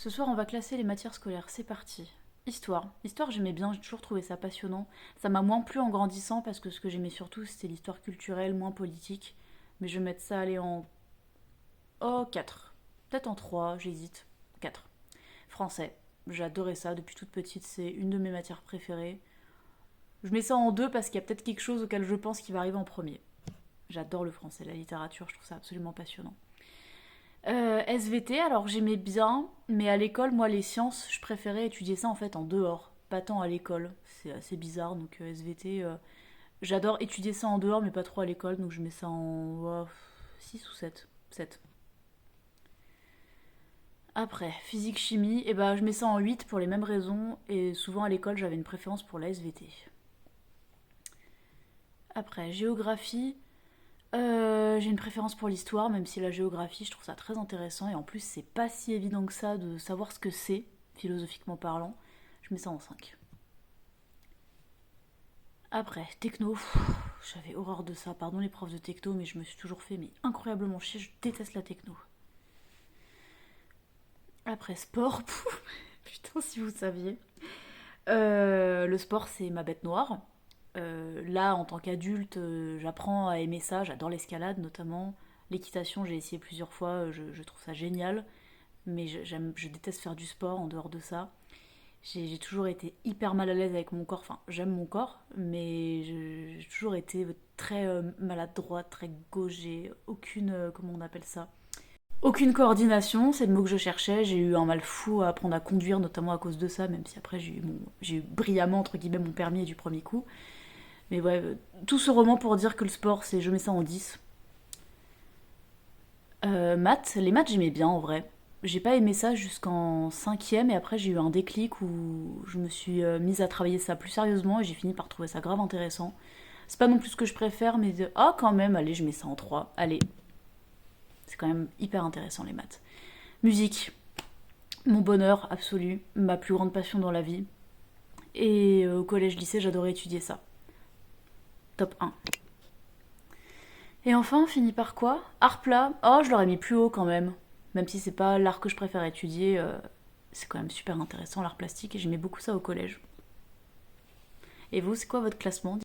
Ce soir, on va classer les matières scolaires. C'est parti. Histoire. Histoire, j'aimais bien, j'ai toujours trouvé ça passionnant. Ça m'a moins plu en grandissant parce que ce que j'aimais surtout, c'était l'histoire culturelle, moins politique. Mais je vais mettre ça, aller en. Oh, 4. Peut-être en 3, j'hésite. 4. Français. J'adorais ça depuis toute petite, c'est une de mes matières préférées. Je mets ça en 2 parce qu'il y a peut-être quelque chose auquel je pense qui va arriver en premier. J'adore le français, la littérature, je trouve ça absolument passionnant. SVT, alors j'aimais bien, mais à l'école, moi, les sciences, je préférais étudier ça en fait en dehors, pas tant à l'école. C'est assez bizarre, donc SVT, j'adore étudier ça en dehors, mais pas trop à l'école, donc je mets ça en 6 ou 7. 7. Après, physique-chimie, et ben, je mets ça en 8 pour les mêmes raisons, et souvent à l'école, j'avais une préférence pour la SVT. Après, géographie, j'ai une préférence pour l'histoire, même si la géographie, je trouve ça très intéressant. Et en plus, c'est pas si évident que ça de savoir ce que c'est, philosophiquement parlant. Je mets ça en 5. Après, techno, j'avais horreur de ça. Pardon les profs de techno, mais je me suis toujours fait mais incroyablement chier. Je déteste la techno. Après, sport, putain, si vous saviez. Le sport, c'est ma bête noire. Là, en tant qu'adulte, j'apprends à aimer ça. J'adore l'escalade notamment. L'équitation, j'ai essayé plusieurs fois, je trouve ça génial. Mais je déteste faire du sport en dehors de ça. J'ai toujours été hyper mal à l'aise avec mon corps. Enfin, j'aime mon corps, mais j'ai toujours été très maladroite, très gauche. J'ai aucune. Comment on appelle ça? Aucune coordination, c'est le mot que je cherchais. J'ai eu un mal fou à apprendre à conduire, notamment à cause de ça, même si après j'ai eu brillamment, entre guillemets, mon permis du premier coup. Mais ouais, tout ce roman pour dire que le sport, c'est je mets ça en 10. Maths, les maths j'aimais bien en vrai. J'ai pas aimé ça jusqu'en cinquième et après j'ai eu un déclic où je me suis mise à travailler ça plus sérieusement et j'ai fini par trouver ça grave intéressant. C'est pas non plus ce que je préfère, mais ah quand même, allez, je mets ça en 3. Allez, c'est quand même hyper intéressant les maths. Musique, mon bonheur absolu, ma plus grande passion dans la vie. Et au collège-lycée, j'adorais étudier ça. Top 1. Et enfin, on finit par quoi? Art plat. Oh, je l'aurais mis plus haut quand même. Même si c'est pas l'art que je préfère étudier, c'est quand même super intéressant l'art plastique et j'aimais beaucoup ça au collège. Et vous, c'est quoi votre classement?